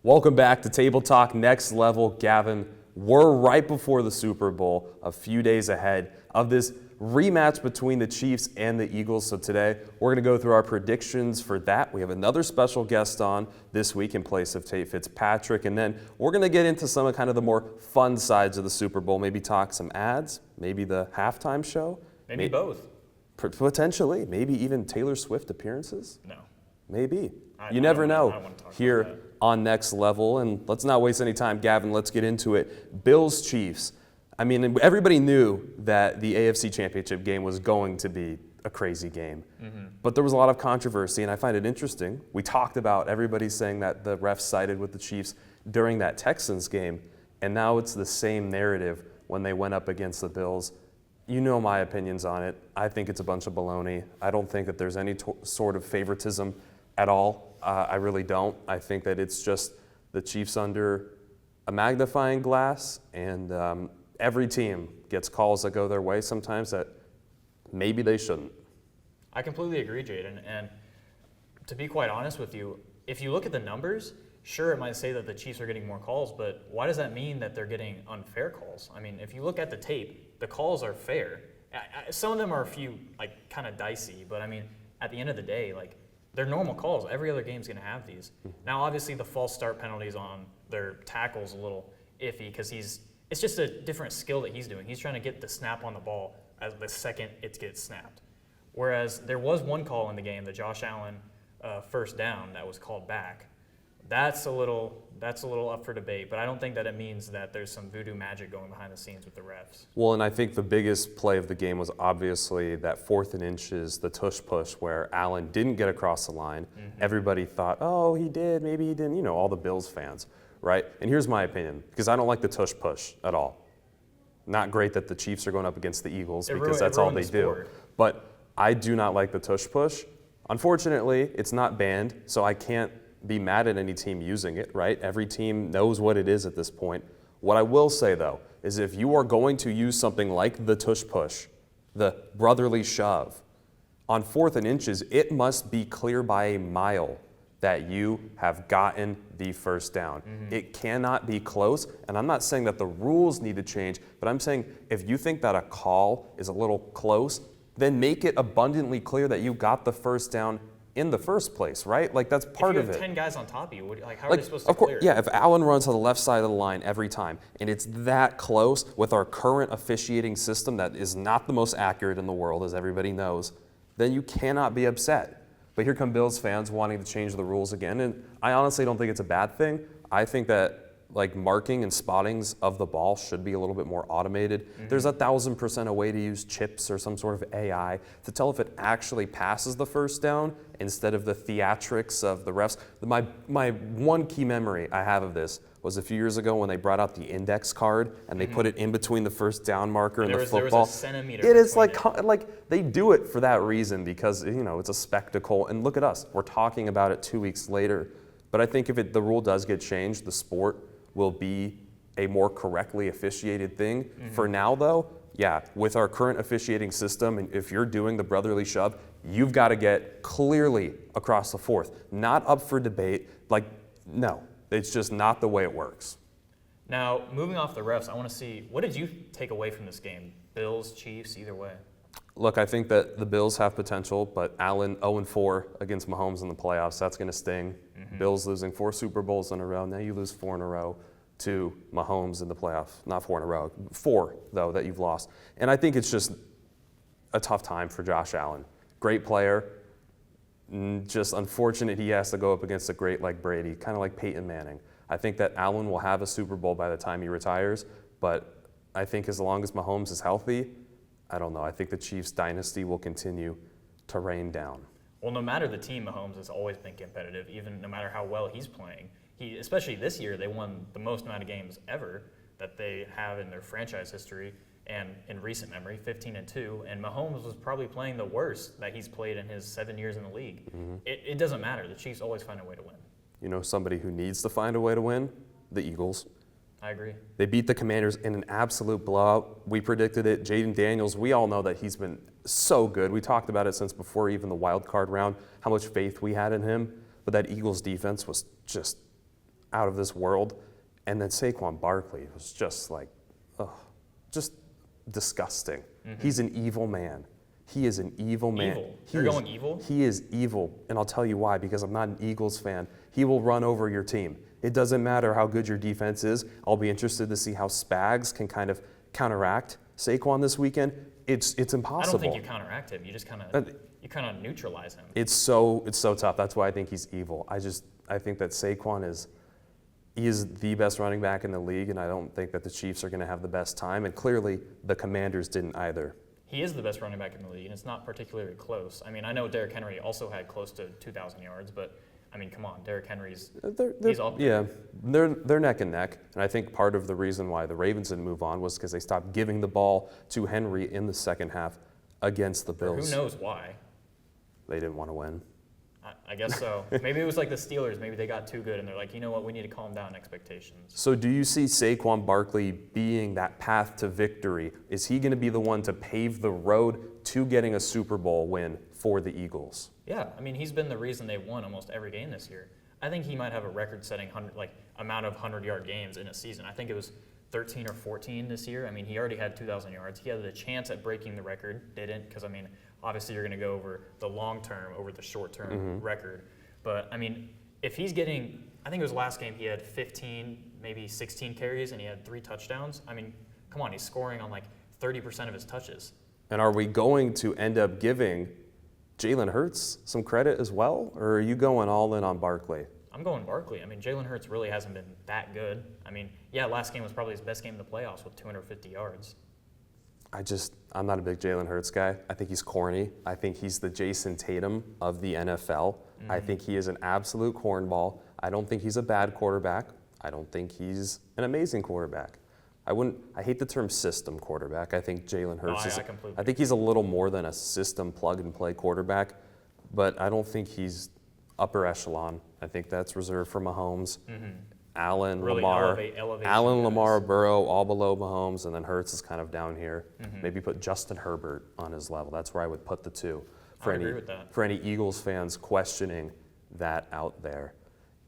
Welcome back to Table Talk Next Level. Gavin, we're right before the Super Bowl, a few days ahead of this rematch between the Chiefs and the Eagles. So today, we're going to go through our predictions for that. We have another special guest on this week in place of Tate Fitzpatrick. And then we're going to get into some of kind of the more fun sides of the Super Bowl, maybe talk some ads, maybe the halftime show. Maybe both. Potentially. Maybe even Taylor Swift appearances. No. Maybe. You never know here on Next Level. And let's not waste any time, Gavin. Let's get into it. Bills, Chiefs. I mean, everybody knew that the AFC Championship game was going to be a crazy game. But there was a lot of controversy, and I find it interesting. We talked about everybody saying that the refs sided with the Chiefs during that Texans game, and now it's the same narrative when they went up against the Bills. You know my opinions on it. I think it's a bunch of baloney. I don't think that there's any sort of favoritism at all. I really don't. I think that it's just the Chiefs under a magnifying glass, and every team gets calls that go their way sometimes that maybe they shouldn't. I completely agree, Jayden. And to be quite honest with you, if you look at the numbers, sure, it might say that the Chiefs are getting more calls, but why does that mean that they're getting unfair calls? I mean, if you look at the tape, the calls are fair. Some of them are a few, like, kind of dicey, but I mean, at the end of the day, like, they're normal calls. Every other game's going to have these. Now, obviously, the false start penalties on their tackle's a little iffy because it's just a different skill that he's doing. He's trying to get the snap on the ball as the second it gets snapped. Whereas there was one call in the game, the Josh Allen first down that was called back. That's a little up for debate, but I don't think that it means that there's some voodoo magic going behind the scenes with the refs. Well, and I think the biggest play of the game was obviously that 4th and inches, the tush push, where Allen didn't get across the line. Everybody thought, oh, he did, maybe he didn't, all the Bills fans, right? And here's my opinion, because I don't like the tush push at all. Not great that the Chiefs are going up against the Eagles because that's all they do. But I do not like the tush push. Unfortunately, it's not banned, so I can't be mad at any team using it, right? Every team knows what it is at this point. What I will say, though, is if you are going to use something like the tush push, the brotherly shove, on 4th and inches, it must be clear by a mile that you have gotten the first down. It cannot be close, and I'm not saying that the rules need to change, but I'm saying if you think that a call is a little close, then make it abundantly clear that you got the first down in the first place, right? Like, that's part of it. If you have 10 guys on top of you, how are they supposed to clear it? Yeah, if Allen runs to the left side of the line every time, and it's that close with our current officiating system that is not the most accurate in the world, as everybody knows, then you cannot be upset. But here come Bills fans wanting to change the rules again, and I honestly don't think it's a bad thing. I think that marking and spottings of the ball should be a little bit more automated. There's 1,000% a way to use chips or some sort of AI to tell if it actually passes the first down instead of the theatrics of the refs. My one key memory I have of this was a few years ago when they brought out the index card and they put it in between the first down marker and the football. There was a centimeter. It is like they do it for that reason because it's a spectacle. And look at us, we're talking about it 2 weeks later. But I think if the rule does get changed, the sport will be a more correctly officiated thing. For now, though, yeah, with our current officiating system, and if you're doing the brotherly shove, you've got to get clearly across the 4th, not up for debate. No, it's just not the way it works. Now, moving off the refs, I want to see, what did you take away from this game? Bills, Chiefs, either way? Look, I think that the Bills have potential, but Allen 0-4 against Mahomes in the playoffs, that's going to sting. Bills losing 4 Super Bowls in a row. Now you lose 4 in a row to Mahomes in the playoffs. Not 4 in a row. 4, though, that you've lost. And I think it's just a tough time for Josh Allen. Great player. Just unfortunate he has to go up against a great like Brady, kind of like Peyton Manning. I think that Allen will have a Super Bowl by the time he retires, but I think as long as Mahomes is healthy, I don't know. I think the Chiefs dynasty will continue to rain down. Well, no matter the team, Mahomes has always been competitive, even no matter how well he's playing. Especially this year, they won the most amount of games ever that they have in their franchise history and in recent memory, 15-2. And Mahomes was probably playing the worst that he's played in his 7 years in the league. It doesn't matter. The Chiefs always find a way to win. Somebody who needs to find a way to win? The Eagles. I agree. They beat the Commanders in an absolute blowout. We predicted it. Jayden Daniels, we all know that he's been so good. We talked about it since before even the wild card round, how much faith we had in him. But that Eagles defense was just out of this world. And then Saquon Barkley was just like, just disgusting. He's an evil man. He is an evil man. Evil? You're going evil? He is evil, and I'll tell you why, because I'm not an Eagles fan. He will run over your team. It doesn't matter how good your defense is. I'll be interested to see how Spags can kind of counteract Saquon this weekend. It's impossible. I don't think you counteract him. You just kind of neutralize him. It's so tough. That's why I think he's evil. I think that Saquon is the best running back in the league, and I don't think that the Chiefs are going to have the best time. And clearly, the Commanders didn't either. He is the best running back in the league, and it's not particularly close. I mean, I know Derrick Henry also had close to 2,000 yards, but I mean, come on, Derrick Henry's he's up there. Yeah, they're neck and neck, and I think part of the reason why the Ravens didn't move on was because they stopped giving the ball to Henry in the second half against the Bills. Who knows why? They didn't want to win. I guess so. Maybe it was like the Steelers. Maybe they got too good, and they're like, you know what, we need to calm down expectations. So do you see Saquon Barkley being that path to victory? Is he going to be the one to pave the road to getting a Super Bowl win for the Eagles? Yeah, I mean, he's been the reason they've won almost every game this year. I think he might have a record-setting amount of 100-yard games in a season. I think it was 13 or 14 this year. I mean, he already had 2,000 yards. He had the chance at breaking the record, didn't, because, I mean, obviously you're going to go over the long term over the short term record. But, I mean, if he's getting, I think it was last game he had 15, maybe 16 carries, and he had 3 touchdowns. I mean, come on, he's scoring on like 30% of his touches. And are we going to end up giving Jalen Hurts some credit as well, or are you going all in on Barkley? I'm going Barkley. I mean, Jalen Hurts really hasn't been that good. I mean, yeah, last game was probably his best game in the playoffs with 250 yards. I'm not a big Jalen Hurts guy. I think he's corny. I think he's the Jason Tatum of the NFL. I think he is an absolute cornball. I don't think he's a bad quarterback. I don't think he's an amazing quarterback. I hate the term system quarterback. I think Jalen Hurts I think he's a little more than a system plug and play quarterback, but I don't think he's upper echelon. I think that's reserved for Mahomes. Allen, really Lamar, Burrow, all below Mahomes, and then Hurts is kind of down here. Maybe put Justin Herbert on his level. That's where I would put the two. I agree with that. For any Eagles fans questioning that out there.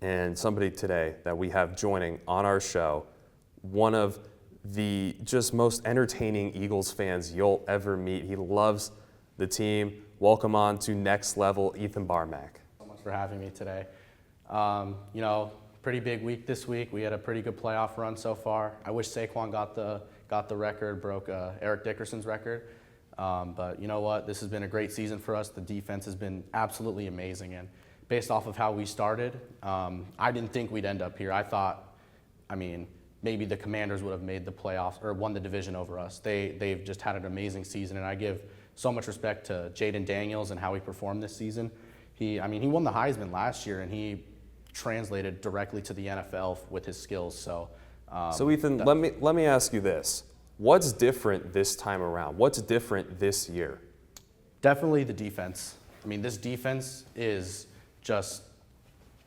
And somebody today that we have joining on our show, one of the just most entertaining Eagles fans you'll ever meet. He loves the team. Welcome on to Next Level, Ethan Barmach. So much for having me today. Pretty big week this week. We had a pretty good playoff run so far. I wish Saquon got the record, broke Eric Dickerson's record. But you know what? This has been a great season for us. The defense has been absolutely amazing. And based off of how we started, I didn't think we'd end up here. I thought, maybe the Commanders would have made the playoffs or won the division over us. They've just had an amazing season, and I give so much respect to Jayden Daniels and how he performed this season. He won the Heisman last year, and he translated directly to the NFL with his skills. So Ethan, let me ask you this: what's different this time around? What's different this year? Definitely the defense. This defense is just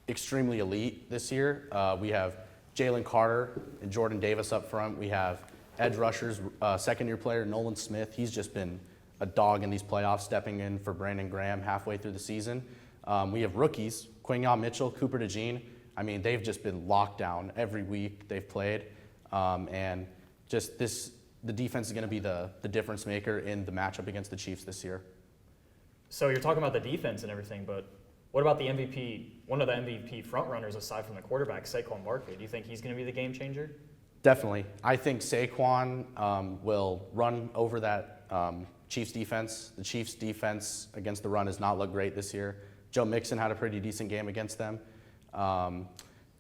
extremely elite this year. We have Jalen Carter and Jordan Davis up front. We have edge rushers, second-year player Nolan Smith. He's just been a dog in these playoffs, stepping in for Brandon Graham halfway through the season. We have rookies, Quinyon Mitchell, Cooper DeJean. They've just been locked down every week they've played. And just the defense is going to be the difference maker in the matchup against the Chiefs this year. So you're talking about the defense and everything, but what about the MVP, one of the MVP frontrunners aside from the quarterback, Saquon Barkley? Do you think he's going to be the game changer? Definitely. I think Saquon will run over that Chiefs defense. The Chiefs defense against the run has not looked great this year. Joe Mixon had a pretty decent game against them,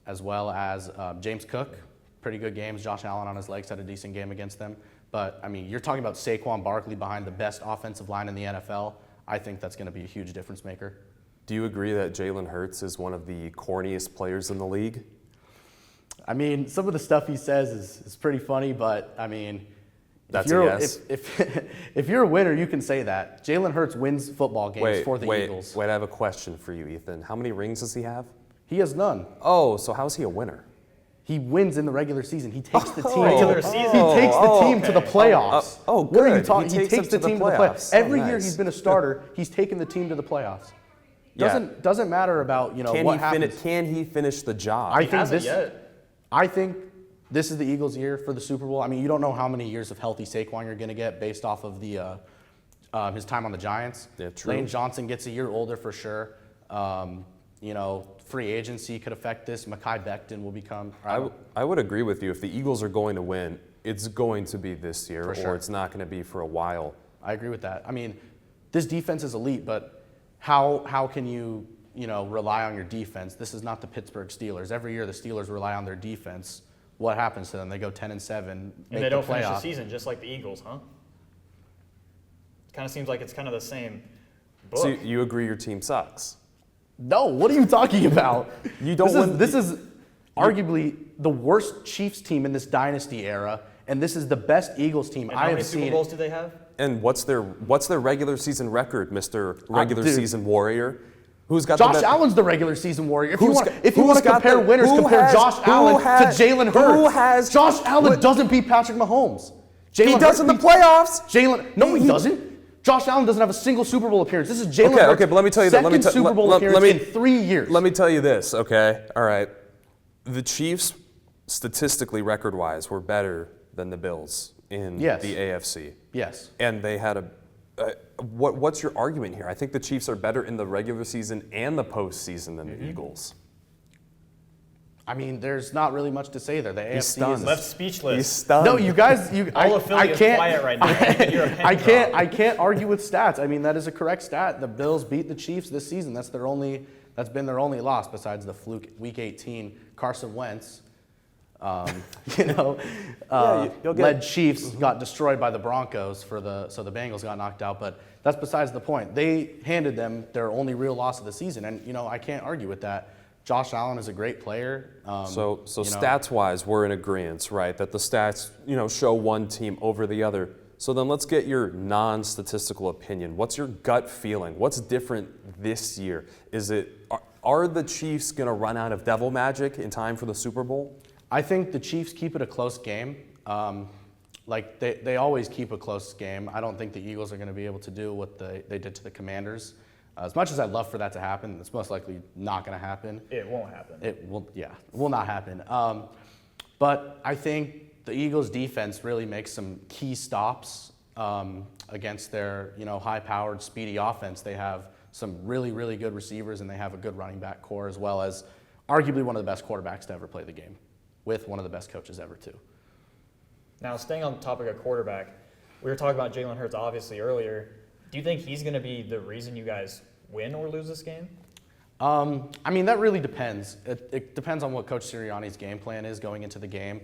as well as James Cook, pretty good games. Josh Allen on his legs had a decent game against them. But, you're talking about Saquon Barkley behind the best offensive line in the NFL. I think that's going to be a huge difference maker. Do you agree that Jalen Hurts is one of the corniest players in the league? Some of the stuff he says is pretty funny, but, That's a yes. If you're a winner, you can say that. Jalen Hurts wins football games for the Eagles. Wait, I have a question for you, Ethan. How many rings does he have? He has none. Oh, so how's he a winner? He wins in the regular season. He takes the team. To the playoffs. Good. What are you talking? He takes the team to the playoffs. Every nice. year he's been a starter. He's taken the team to the playoffs. Doesn't matter about what happens. Can he finish the job? I think hasn't yet. I think this is the Eagles' year for the Super Bowl. I mean, you don't know how many years of healthy Saquon you're going to get based off of the his time on the Giants. Yeah, true. Lane Johnson gets a year older for sure. Free agency could affect this. Mekhi Becton will become. I would agree with you. If the Eagles are going to win, it's going to be this year, For sure. or it's not going to be for a while. I agree with that. I mean, this defense is elite, but how can you rely on your defense? This is not the Pittsburgh Steelers. Every year the Steelers rely on their defense. What happens to them? They go 10-7, And they don't finish the playoff. season just like the Eagles, huh? Kind of seems like it's kind of the same book. So you agree your team sucks? No, what are you talking about? You don't win- This is arguably the worst Chiefs team in this dynasty era, and this is the best Eagles team and I how have many seen. Super Bowls do they have? And what's their regular season record, Mr. Regular dude. Season Warrior? Who's got Josh the best? Allen's the regular season warrior. If you Who's want, got- if you who's want to got compare the- winners, who compare has- Josh who Allen has- to Jalen who Hurts. has- Josh Allen doesn't beat Patrick Mahomes. He Jalen does Hurts in the beats playoffs. Jalen, no, he doesn't. Josh Allen doesn't have a single Super Bowl appearance. This is Jalen Hurts' Okay, but let me tell you that. second Super Bowl appearance in 3 years. Let me tell you this, okay? All right. The Chiefs, statistically, record-wise, were better than the Bills in Yes. the AFC. Yes. And they had what's your argument here? I think the Chiefs are better in the regular season and the postseason than the Eagles. I mean, there's not really much to say there. The AFC stunned. is Left speechless. He's stunned. No, you guys, All I affiliate can't. quiet right now. You're a pen I can't. drop. I can't argue with stats. I mean, that is a correct stat. The Bills beat the Chiefs this season. That's been their only loss besides the fluke Week 18 Carson Wentz. you'll get- Led Chiefs got destroyed by the Broncos so the Bengals got knocked out. But that's besides the point. They handed them their only real loss of the season, and I can't argue with that. Josh Allen is a great player. So stats-wise, we're in agreement, right? That the stats, show one team over the other. So then let's get your non-statistical opinion. What's your gut feeling? What's different this year? Are the Chiefs going to run out of devil magic in time for the Super Bowl? I think the Chiefs keep it a close game. Like they always keep a close game. I don't think the Eagles are going to be able to do what they did to the Commanders. As much as I'd love for that to happen, it's most likely not going to happen. It won't happen. It will not happen. But I think the Eagles' defense really makes some key stops against their high-powered, speedy offense. They have some really, really good receivers, and they have a good running back core, as well as arguably one of the best quarterbacks to ever play the game, with one of the best coaches ever too. Now, staying on the topic of quarterback, we were talking about Jalen Hurts obviously earlier. Do you think he's going to be the reason you guys win or lose this game? I mean, that really depends. It depends on what Coach Sirianni's game plan is going into the game.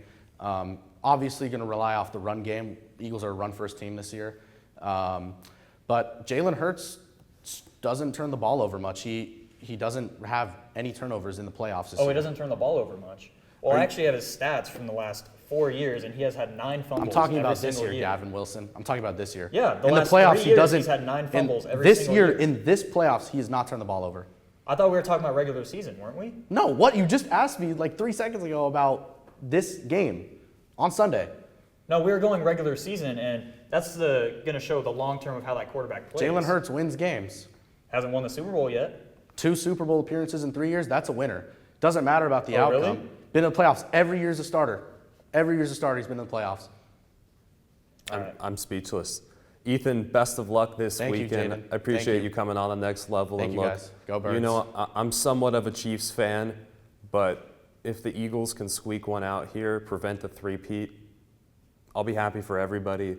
Obviously going to rely off the run game. Eagles are a run-first team this year. But Jalen Hurts doesn't turn the ball over much. He doesn't have any turnovers in the playoffs this year. He doesn't turn the ball over much. Well, I actually have his stats from the last 4 years, and he has had 9 fumbles. I'm talking every about this single year, Gavin Wilson. I'm talking about this year. Yeah, in last the playoffs, 3 he years, doesn't. he's had 9 fumbles every this single year, year. in this playoffs, he has not turned the ball over. I thought we were talking about regular season, weren't we? No, what? You just asked me like 3 seconds ago about this game on Sunday. No, we were going regular season, and that's going to show the long term of how that quarterback plays. Jalen Hurts wins games. Hasn't won the Super Bowl yet. 2 Super Bowl appearances in 3 years, that's a winner. Doesn't matter about the Oh, outcome. really? Been in the playoffs every year as a starter. Every year as a starter, he's been in the playoffs. I'm speechless. Ethan, best of luck this Thank you, weekend. Jayden. I appreciate Thank you you. coming on the next level. Thank and you, look, guys. Go Birds. I'm somewhat of a Chiefs fan, but if the Eagles can squeak one out here, prevent the three-peat, I'll be happy for everybody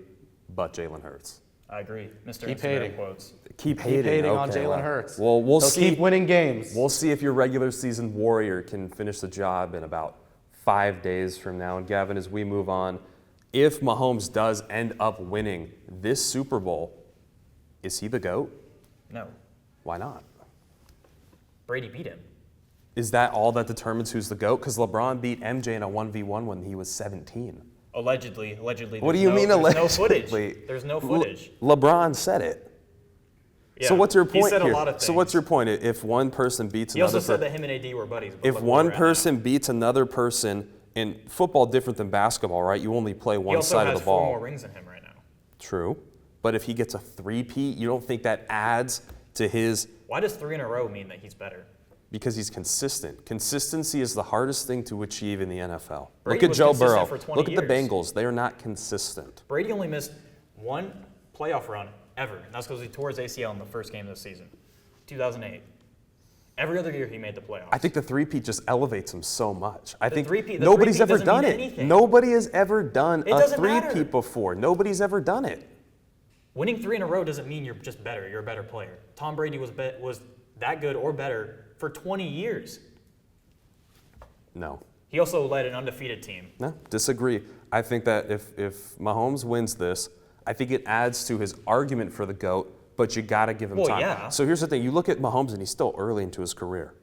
but Jalen Hurts. I agree. Mr. Keep Instagram hating. quotes. Keep Keep hating on Okay, Jalen well. Hurts. Well, we'll He'll see. keep winning games. We'll see if your regular season warrior can finish the job in about 5 days from now. And Gavin, as we move on, if Mahomes does end up winning this Super Bowl, is he the GOAT? No. Why not? Brady beat him. Is that all that determines who's the GOAT? Because LeBron beat MJ in a 1v1 when he was 17. Allegedly. What do you mean There's no allegedly? footage. There's no footage. LeBron said it. Yeah, So what's your point he said here? A lot of things. So what's your point? If one person beats He another also said that him and AD were buddies. but if look one where we're at person beats another person, in football different than basketball, right? You only play now. He one also side has of the 4 ball. more rings than him right now. True. But if he gets a three-peat, you don't think that adds to his Why does 3 in a row mean that he's better? Because he's consistent. Consistency is the hardest thing to achieve in the NFL. Brady Look at was Joe consistent Burrow. for 20 Look at the years. Bengals. They are not consistent. Brady only missed one playoff run ever, and that's because he tore his ACL in the first game of the season, 2008. Every other year he made the playoffs. I think the three-peat just elevates him so much. I think the nobody's three-peat ever doesn't done mean it. anything. Nobody has ever done It a doesn't matter. three-peat before. Nobody's ever done it. Winning 3 in a row doesn't mean you're just better. You're a better player. Tom Brady was that good or better for 20 years. No. He also led an undefeated team. No, disagree. I think that if Mahomes wins this, I think it adds to his argument for the GOAT, but you got to give him Well, time. yeah. So here's the thing. You look at Mahomes, and he's still early into his career.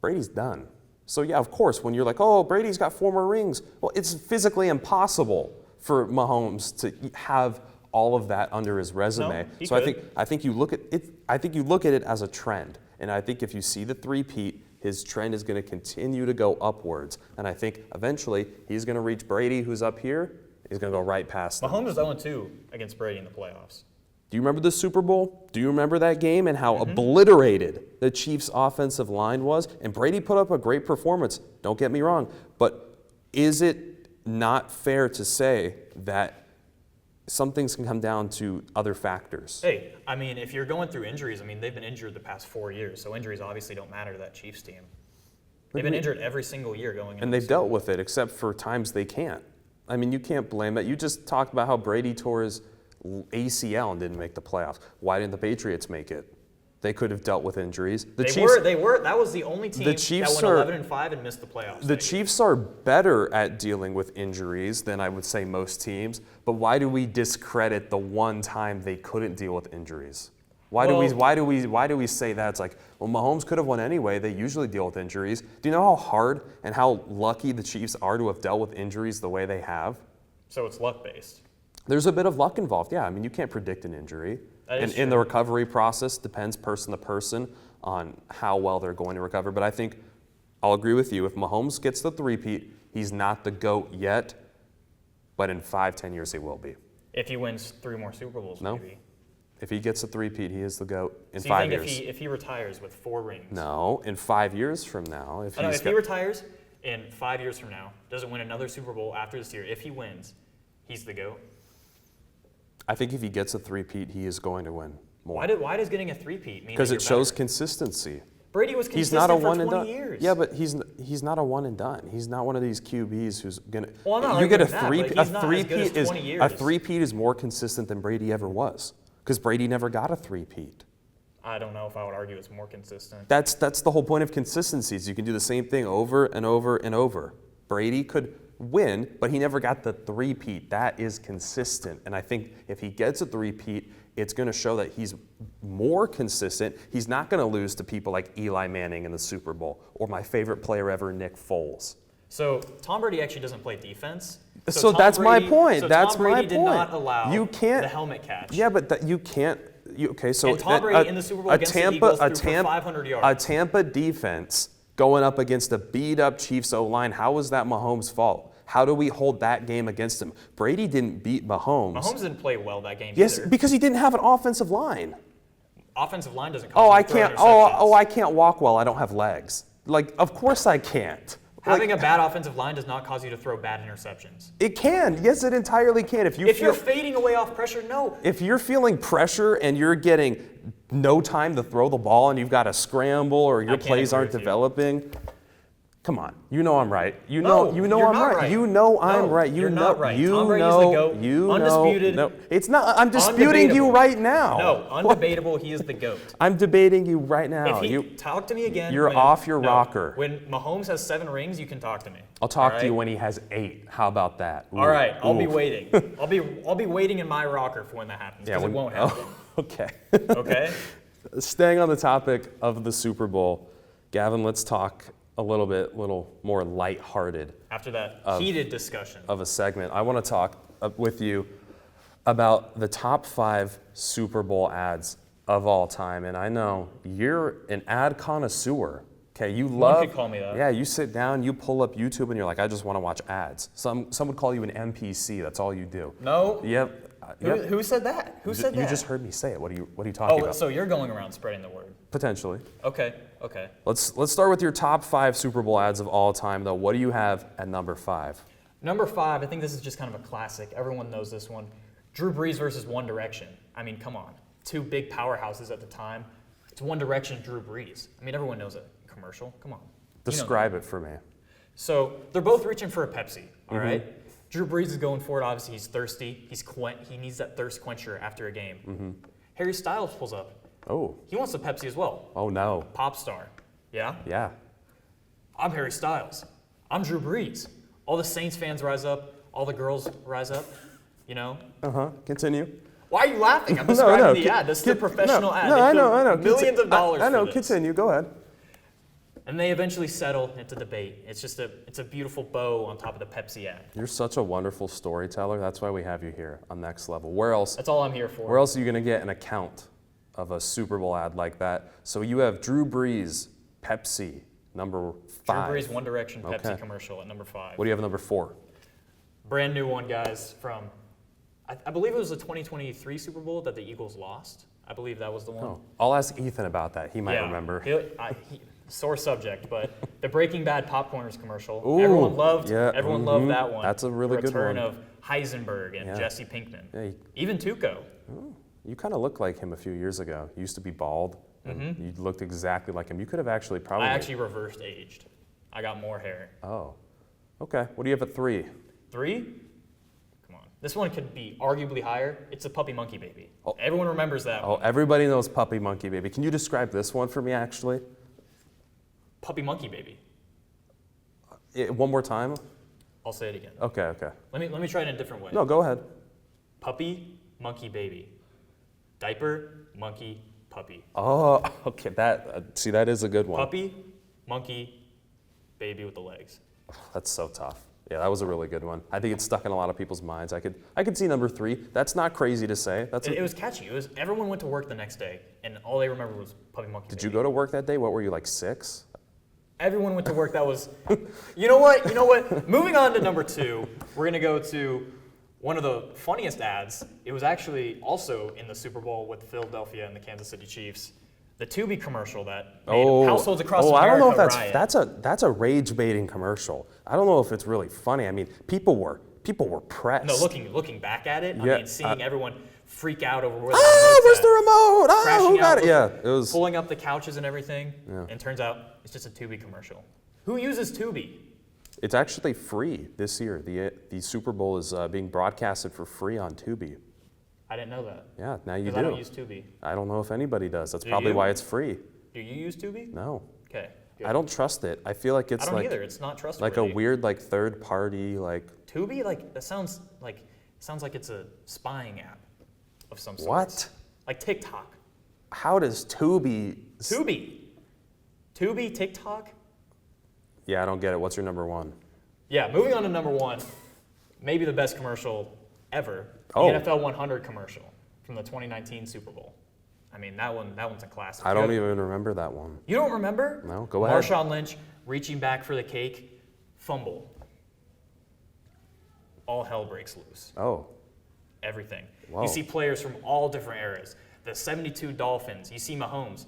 Brady's done. So, yeah, of course, when you're like, oh, Brady's got 4 more rings, well, it's physically impossible for Mahomes to have all of that under his resume. No, he so could. I think you look at it. I think you look at it as a trend, and I think if you see the three-peat, his trend is going to continue to go upwards. And I think eventually he's going to reach Brady, who's up here. He's going to go right past him. Mahomes is 0-2 against Brady in the playoffs. Do you remember the Super Bowl? Do you remember that game and how obliterated the Chiefs' offensive line was? And Brady put up a great performance, don't get me wrong. But is it not fair to say that some things can come down to other factors? Hey, I mean, if you're going through injuries, I mean, they've been injured the past 4 years, so injuries obviously don't matter to that Chiefs team. They've been injured every single year going into And they've dealt with it, except for times they can't. I mean, you can't blame it. You just talked about how Brady tore his ACL and didn't make the playoffs. Why didn't the Patriots make it? They could have dealt with injuries. They were. That was the only team Chiefs that went 11-5 and missed the playoffs. The Chiefs are better at dealing with injuries than I would say most teams, but why do we discredit the one time they couldn't deal with injuries? Why do we say that? It's like, well, Mahomes could have won anyway. They usually deal with injuries. Do you know how hard and how lucky the Chiefs are to have dealt with injuries the way they have? So it's luck-based. There's a bit of luck involved. Yeah, I mean, you can't predict an injury. That is And in the true. recovery process, depends person to person on how well they're going to recover. But I think I'll agree with you. If Mahomes gets the three-peat, he's not the GOAT yet, but in 5-10 years he will be. If he wins 3 more Super Bowls, No. maybe. If he gets a three-peat, he is the GOAT in So 5 you years. think if he retires with 4 rings? No, in 5 years from now, if If he retires in 5 years from now, doesn't win another Super Bowl after this year, if he wins, he's the GOAT. I think if he gets a three-peat, he is going to win more. Why does getting a three-peat mean Because that it you're shows better? consistency. Brady was He's consistent not a for one and 20 done. years. Yeah, but he's not a one and done. He's not one of these QBs who's gonna. Well, I'm not you get a arguing that, three. but A he's not as good as three-peat is 20 years. a three-peat is more consistent than Brady ever was. Because Brady never got a three-peat. I don't know if I would argue it's more consistent. That's the whole point of consistency. Is you can do the same thing over and over and over. Brady could win, but he never got the three-peat. That is consistent. And I think if he gets a three-peat, it's going to show that he's more consistent. He's not going to lose to people like Eli Manning in the Super Bowl or my favorite player ever, Nick Foles. So Tom Brady actually doesn't play defense. So Tom that's my Brady- point. So That's Tom Brady my did point. not allow You can't- the helmet catch. Yeah, but you can't. Okay, so And Tom Brady in the Super Bowl against the Eagles threw for 500 yards. A Tampa defense going up against a beat-up Chiefs O-line. How was that Mahomes' fault? How do we hold that game against him? Brady didn't beat Mahomes. Mahomes didn't play well that game Yes, either. because he didn't have an offensive line. Offensive line doesn't Oh, cause I him to throw can't. interceptions. I can't walk well. I don't have legs. Like, of course I can't. Having a bad offensive line does not cause you to throw bad interceptions. It can. Yes, it entirely can. If You're fading away off pressure, no. If you're feeling pressure and you're getting no time to throw the ball and you've got to scramble or your can't plays agree aren't with you. developing, come on. You know I'm right. You No, know you're I'm not right. right. You know No, I'm right. You you're know not right. You Tom Brady's the know. GOAT. You Undisputed. know. No, it's not. I'm disputing you Undebatable. right now. No, undebatable, he is the GOAT. I'm debating you right now. If he talk to me again. You're off your rocker. When Mahomes has 7 rings, you can talk to me. I'll talk All to you right? when he has 8. How about that? All right, I'll be Oof. waiting. I'll be waiting in my rocker for when that happens because it won't happen. Okay. Okay. Staying on the topic of the Super Bowl, Gavin, let's talk a little more lighthearted After that heated discussion. of a segment. I want to talk with you about the top 5 Super Bowl ads of all time. And I know you're an ad connoisseur. Okay, you love. could call me that. Yeah, you sit down, you pull up YouTube, and you're like, I just want to watch ads. Some would call you an NPC. That's all you do. No. Yep. Who said that? Who said that? You just heard me say it. What are you talking Oh, about? so you're going around spreading the word. Potentially. Okay. Let's start with your top 5 Super Bowl ads of all time, though. What do you have at number 5? Number 5, I think this is just kind of a classic. Everyone knows this one. Drew Brees versus One Direction. I mean, come on. 2 big powerhouses at the time. It's One Direction, Drew Brees. I mean, everyone knows a commercial. Come on. Describe it for me. So they're both reaching for a Pepsi, all right? Drew Brees is going for it. Obviously, he's thirsty. He needs that thirst quencher after a game. Harry Styles pulls up. Oh. He wants a Pepsi as well. Oh, no. Pop star. Yeah? Yeah. I'm Harry Styles. I'm Drew Brees. All the Saints fans rise up. All the girls rise up. You know? Continue. Why are you laughing? I'm describing the ad. This is a professional ad. No, They I know. put millions of dollars I know. for this. Continue. Go ahead. And they eventually settle into debate. It's a beautiful bow on top of the Pepsi ad. You're such a wonderful storyteller. That's why we have you here on Next Level. Where else? That's all I'm here for. Where else are you going to get an account of a Super Bowl ad like that? So you have Drew Brees, Pepsi, number 5. Drew Brees, One Direction, Pepsi Okay. commercial at number 5. What do you have at number 4? Brand new one, guys, from, I believe it was the 2023 Super Bowl that the Eagles lost. I believe that was the one. Oh, I'll ask Ethan about that. He might remember. Sore subject, but the Breaking Bad Popcorners commercial. Ooh, everyone loved yeah, that one. That's a really good Return one. of Heisenberg and Yeah. Jesse Pinkman. Yeah, Even Tuco. you kind of looked like him a few years ago. You used to be bald, and you looked exactly like him. You could have actually probably. I actually reversed aged. I got more hair. Oh, okay. What do you have at 3? 3? Come on. This one could be arguably higher. It's a Puppy Monkey Baby. Oh. Everyone remembers that Oh, one. everybody knows Puppy Monkey Baby. Can you describe this one for me, actually? Puppy Monkey Baby. One more time? I'll say it again. Okay. Let me try it in a different way. No, go ahead. Puppy Monkey Baby. Diaper Monkey Puppy. Oh, okay. That is a good one. Puppy Monkey Baby with the legs. That's so tough. Yeah, that was a really good one. I think it's stuck in a lot of people's minds. I could see number 3. That's not crazy to say. It was catchy. Everyone went to work the next day, and all they remember was Puppy Monkey Baby. Did you go to work that day? What were you, like 6? Everyone went to work. That was, you know what? Moving on to number 2, we're gonna go to one of the funniest ads. It was actually also in the Super Bowl with Philadelphia and the Kansas City Chiefs. The Tubi commercial that made households across America I don't know if riot. that's a rage baiting commercial. I don't know if it's really funny. I mean, people were pressed. No, looking back at it, Yeah, I mean, seeing everyone freak out over where where's the remote's remote? at, crashing Who got out, it? Yeah, it was. pulling up the couches and everything. Yeah. And turns out it's just a Tubi commercial. Who uses Tubi? It's actually free this year. The Super Bowl is being broadcasted for free on Tubi. I didn't know that. Yeah, now you do. I don't use Tubi. I don't know if anybody does. That's Do probably you? why it's free. Do you use Tubi? No, Okay. Good. I don't trust it. I feel like it's I don't like either. It's not trustworthy. like a weird like third party like. Tubi, that sounds like it's a spying app of some sort. What? Like TikTok. How does Tubi? Tubi, TikTok. Yeah, I don't get it. What's your number 1? Yeah. Moving on to number 1, maybe the best commercial ever. The Oh. NFL 100 commercial from the 2019 Super Bowl. I mean, that one's a classic. I don't even remember that one. You don't remember? No, go ahead. Marshawn Lynch reaching back for the cake, fumble. All hell breaks loose. Oh, Everything. Whoa. You see players from all different eras. The 72 Dolphins. You see Mahomes.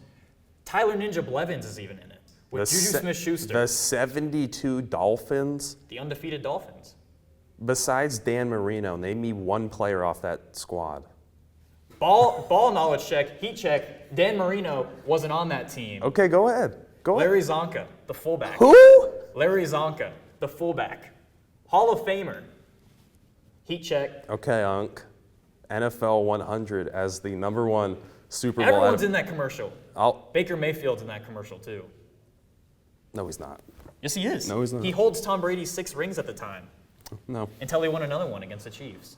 Tyler Ninja Blevins is even in it. With Juju Smith-Schuster. The 72 Dolphins. The undefeated Dolphins. Besides Dan Marino, name me one player off that squad. Ball knowledge check, heat check. Dan Marino wasn't on that team. Okay, go ahead. Larry Zonka, the fullback. Who? Larry Zonka, the fullback. Hall of Famer. Heat check. Okay, Unc. NFL 100 as the number 1 Super Bowl. Everyone's in that commercial. I'll, Baker Mayfield's in that commercial too. no, he's not. Yes, he is. No, he's not. He holds Tom Brady's 6 rings at the time No. until he won another one against the Chiefs.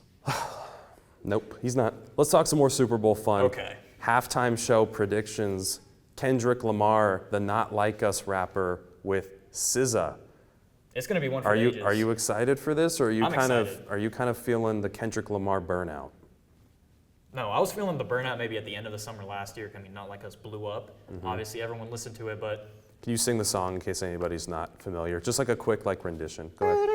Nope, he's not. Let's talk some more Super Bowl fun. Okay. Halftime show predictions. Kendrick Lamar, the Not Like Us rapper, with SZA. It's going to be one for Are the you ages. are you excited for this, or are you I'm excited. kind of feeling the Kendrick Lamar burnout? No, I was feeling the burnout maybe at the end of the summer last year. I mean, Not Like Us blew up. Mm-hmm. Obviously, everyone listened to it, but Can you sing the song in case anybody's not familiar? Just like a quick rendition. Go ahead.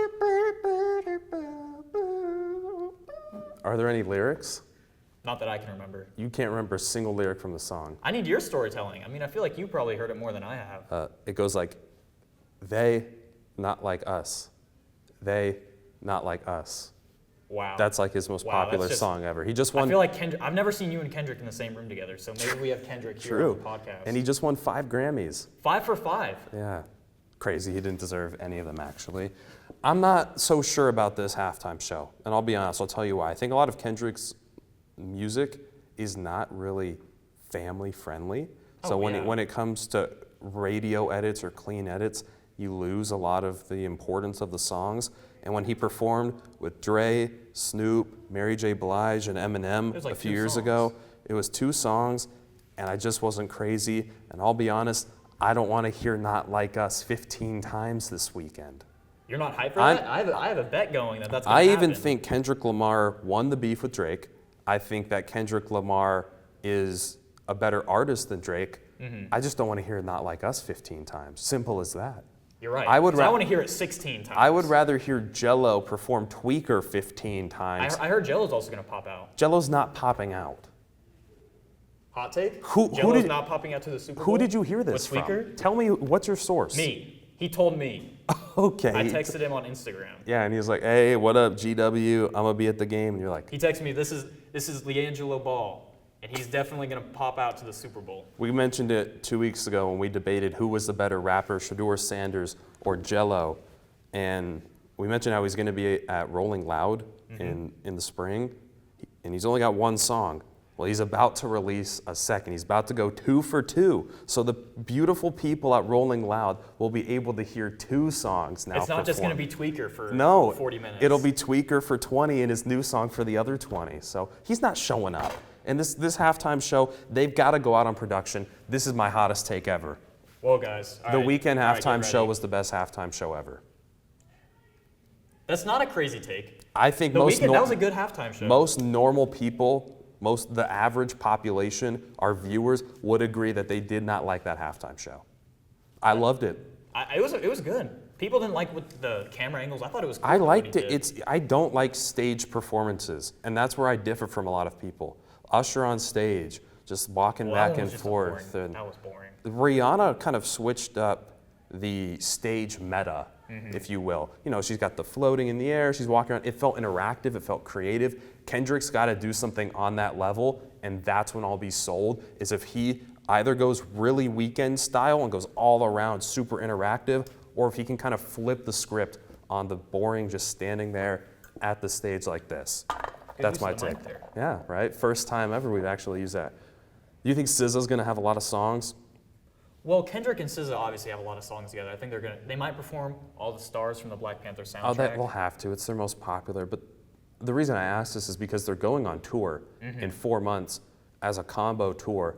Are there any lyrics? Not that I can remember. You can't remember a single lyric from the song. I need your storytelling. I mean, I feel like you probably heard it more than I have. It goes like, they, not like us. They, not like us. Wow. That's like his most popular song ever. He just won. I feel like I've never seen you and Kendrick in the same room together, so maybe we have Kendrick here on the podcast. And he just won 5 Grammys. 5 for 5. Yeah. Crazy. He didn't deserve any of them, actually. I'm not so sure about this halftime show. And I'll be honest, I'll tell you why. I think a lot of Kendrick's music is not really family friendly. So when it comes to radio edits or clean edits, you lose a lot of the importance of the songs. And when he performed with Dre, Snoop, Mary J. Blige, and Eminem like a few years ago, it was 2 songs, and I just wasn't crazy. And I'll be honest, I don't want to hear Not Like Us 15 times this weekend. You're not hyped for that? I have a bet going that's going to happen. I even think Kendrick Lamar won the beef with Drake. I think that Kendrick Lamar is a better artist than Drake. I just don't want to hear Not Like Us 15 times. Simple as that. You're right. I want to hear it 16 times. I would rather hear Jello perform Tweaker 15 times. I heard Jello's also going to pop out. Jello's not popping out. Hot take? Jello's not popping out to the Super Bowl? Who did you hear this with Tweaker? from? Tell me, what's your source? Me. He told me. Okay. I texted him on Instagram. Yeah, and he was like, hey, what up, GW? I'm going to be at the game. And you're like... He texted me, this is LiAngelo Ball, and he's definitely going to pop out to the Super Bowl. We mentioned it 2 weeks ago when we debated who was the better rapper, Shador Sanders or Jello. And we mentioned how he's going to be at Rolling Loud in the spring. And he's only got 1 song. Well, he's about to release a second. He's about to go 2 for 2. So the beautiful people at Rolling Loud will be able to hear 2 songs now. It's not just going to be Tweaker for 40 minutes. It'll be Tweaker for 20 and his new song for the other 20. So he's not showing up. And this halftime show, they've got to go out on production. This is my hottest take ever. Well, guys. The Weeknd halftime show was the best halftime show ever. That's not a crazy take. I think that was a good halftime show. Most normal people, the average population, our viewers, would agree that they did not like that halftime show. I loved it. It was good. People didn't like with the camera angles. I thought it was cool. I liked it. I don't like stage performances, and that's where I differ from a lot of people. Usher on stage, just walking back and forth. That was boring. Rihanna kind of switched up the stage meta, if you will. You know, she's got the floating in the air, she's walking around. It felt interactive, it felt creative. Kendrick's got to do something on that level, and that's when I'll be sold, is if he either goes really Weeknd style and goes all around super interactive, or if he can kind of flip the script on the boring just standing there at the stage like this. That's my take. Yeah, right? First time ever we've actually used that. Do you think SZA's going to have a lot of songs? Well, Kendrick and SZA obviously have a lot of songs together. I think they might perform All the Stars from the Black Panther soundtrack. Oh, that will have to. It's their most popular. But the reason I asked this is because they're going on tour in 4 months as a combo tour.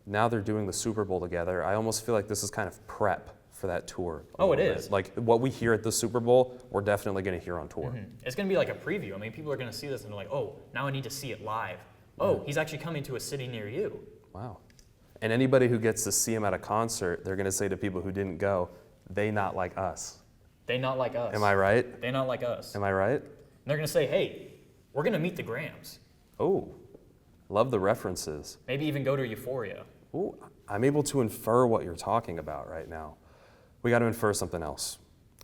Now they're doing the Super Bowl together. I almost feel like this is kind of prep for that tour. Oh, it is. Like what we hear at the Super Bowl, we're definitely going to hear on tour. It's going to be like a preview. I mean, people are going to see this and they're like, oh, now I need to see it live. Oh, he's actually coming to a city near you. Wow. And anybody who gets to see him at a concert, they're going to say to people who didn't go, they not like us. They not like us. Am I right? They not like us. Am I right? And they're going to say, hey, we're going to meet the Grams. Oh, love the references. Maybe even go to Euphoria. Ooh, I'm able to infer what you're talking about right now. We got to infer something else.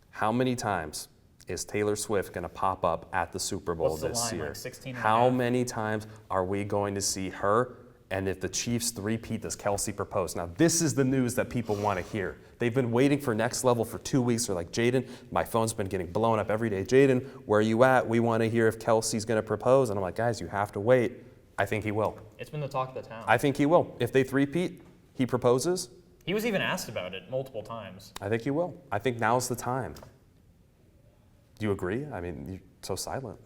How many times is Taylor Swift going to pop up at the Super Bowl this year? Like 16 How many times are we going to see her? And if the Chiefs three-peat, does Kelsey propose? Now, this is the news that people want to hear. They've been waiting for Next Level for 2 weeks. They're like, Jayden, my phone's been getting blown up every day. Jayden, where are you at? We want to hear if Kelsey's going to propose. And I'm like, guys, you have to wait. I think he will. It's been the talk of the town. I think he will. If they three-peat, he proposes. He was even asked about it multiple times. I think he will. I think now's the time. Do you agree? I mean, you're so silent.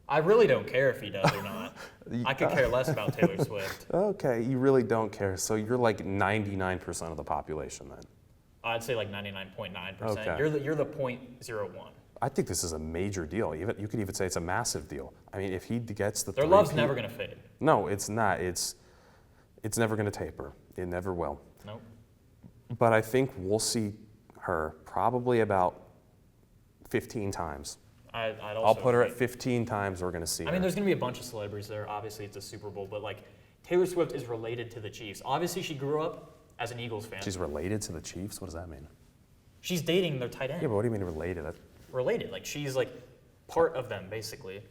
I really don't care if he does or not. I could care less about Taylor Swift. Okay, you really don't care. So you're like 99% of the population then. I'd say like 99.9%. Okay. You're the 0.01. I think this is a major deal. You could even say it's a massive deal. I mean, if he gets the their love's never going to fade. No, it's not. It's never going to taper. It never will. Nope. But I think we'll see her probably about 15 times. I'd also I'll put her at agree. 15 times we're going to see I her. mean, there's going to be a bunch of celebrities there. Obviously, it's a Super Bowl, but like Taylor Swift is related to the Chiefs. Obviously, she grew up as an Eagles fan. She's related to the Chiefs? What does that mean? She's dating their tight end. Yeah, but what do you mean related? Related, like she's like part of them basically.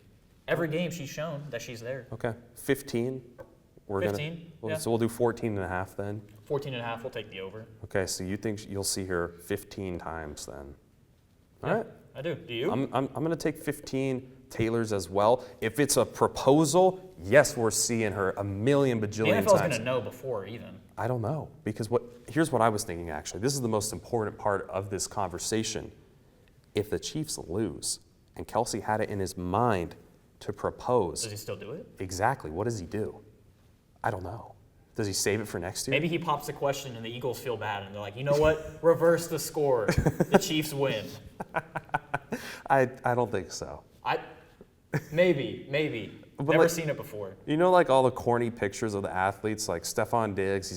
Every game she's shown that she's there. Okay, 15. We're 15, yeah. So we'll do 14 and a half then. 14 and a half, we'll take the over. Okay, so you think you'll see her 15 times then? All Yeah, right. I do. Do you? I'm going to take 15 Taylors as well. If it's a proposal, yes, we're seeing her a million the bajillion NFL's times. going to know before even. I don't know, because here's what I was thinking actually. This is the most important part of this conversation. If the Chiefs lose and Kelsey had it in his mind to propose, Does he still do it? exactly, what does he do? I don't know. Does he save it for next year? Maybe he pops the question and the Eagles feel bad and they're like, you know what? Reverse the score. The Chiefs win. I don't think so. Maybe. But Never like- seen it before. You know, like all the corny pictures of the athletes, like Stephon Diggs,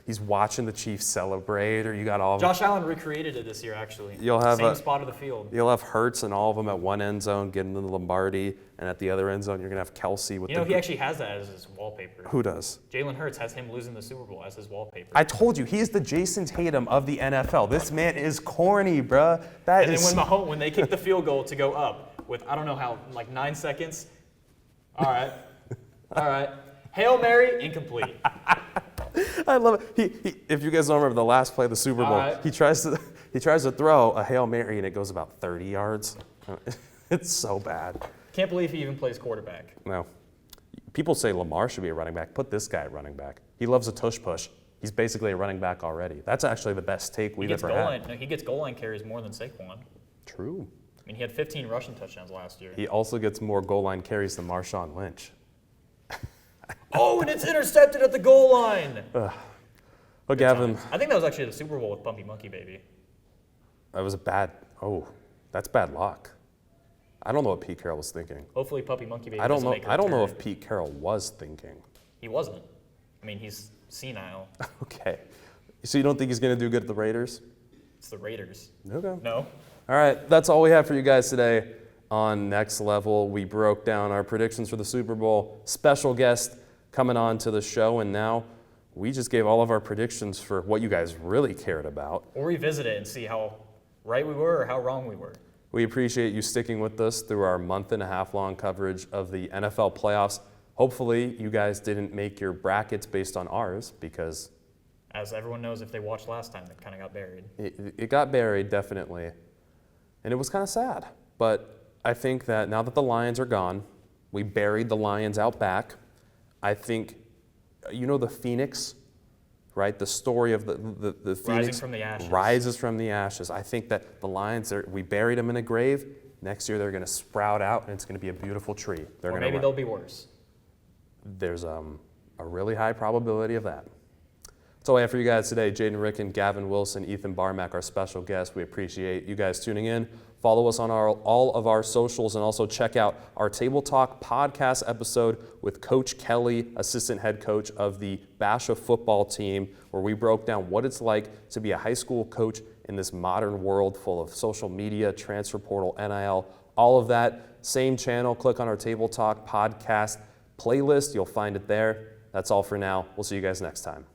he's watching the Chiefs celebrate, or you got all of Josh Allen recreated it this year, actually. You'll have Same spot of the field. You'll have Hurts and all of them at one end zone getting the Lombardi, and at the other end zone you're gonna have Kelsey with You know, he actually has that as his wallpaper. Who does? Jalen Hurts has him losing the Super Bowl as his wallpaper. I told you, he's the Jason Tatum of the NFL. This man is corny, bruh. and then when they kick the field goal to go up with, I don't know how, like 9 seconds. All right. Hail Mary, incomplete. I love it. He, if you guys don't remember the last play of the Super Bowl, right. he tries to throw a Hail Mary and it goes about 30 yards. It's so bad. Can't believe he even plays quarterback. No. People say Lamar should be a running back. Put this guy at running back. He loves a tush push. He's basically a running back already. That's actually the best take we've ever had. He gets goal line carries more than Saquon. True. I mean, he had 15 rushing touchdowns last year. He also gets more goal line carries than Marshawn Lynch. Oh, and it's intercepted at the goal line. But Gavin, I think that was actually the Super Bowl with Bumpy Monkey Baby. that was that's bad luck. I don't know what Pete Carroll was thinking. Hopefully, Puppy Monkey Baby I don't doesn't know. make a I don't know return. if Pete Carroll was thinking. He wasn't. I mean, he's senile. Okay. So you don't think he's going to do good at the Raiders? It's the Raiders. Okay. No? All right. That's all we have for you guys today on Next Level. We broke down our predictions for the Super Bowl. Special guest coming on to the show, and now we just gave all of our predictions for what you guys really cared about. We'll revisit it and see how right we were or how wrong we were. We appreciate you sticking with us through our month-and-a-half long coverage of the NFL playoffs. Hopefully, you guys didn't make your brackets based on ours, because As everyone knows, if they watched last time, it kind of got buried. it got buried, definitely. And it was kind of sad. But I think that now that the Lions are gone, we buried the Lions out back. I think, you know, the Phoenix, right? The story of the Phoenix Rising from the ashes. rises from the ashes. I think that the Lions, we buried them in a grave. Next year, they're going to sprout out, and it's going to be a beautiful tree. They're Or gonna maybe ri- they'll be worse. There's a really high probability of that. That's all I have for you guys today. Jayden, Riecken, Gavin Wilson, Ethan Barmach, our special guests. We appreciate you guys tuning in. Follow us on all of our socials, and also check out our Table Talk podcast episode with Coach Kelly, assistant head coach of the Basha football team, where we broke down what it's like to be a high school coach in this modern world full of social media, transfer portal, NIL, all of that. Same channel. Click on our Table Talk podcast playlist. You'll find it there. That's all for now. We'll see you guys next time.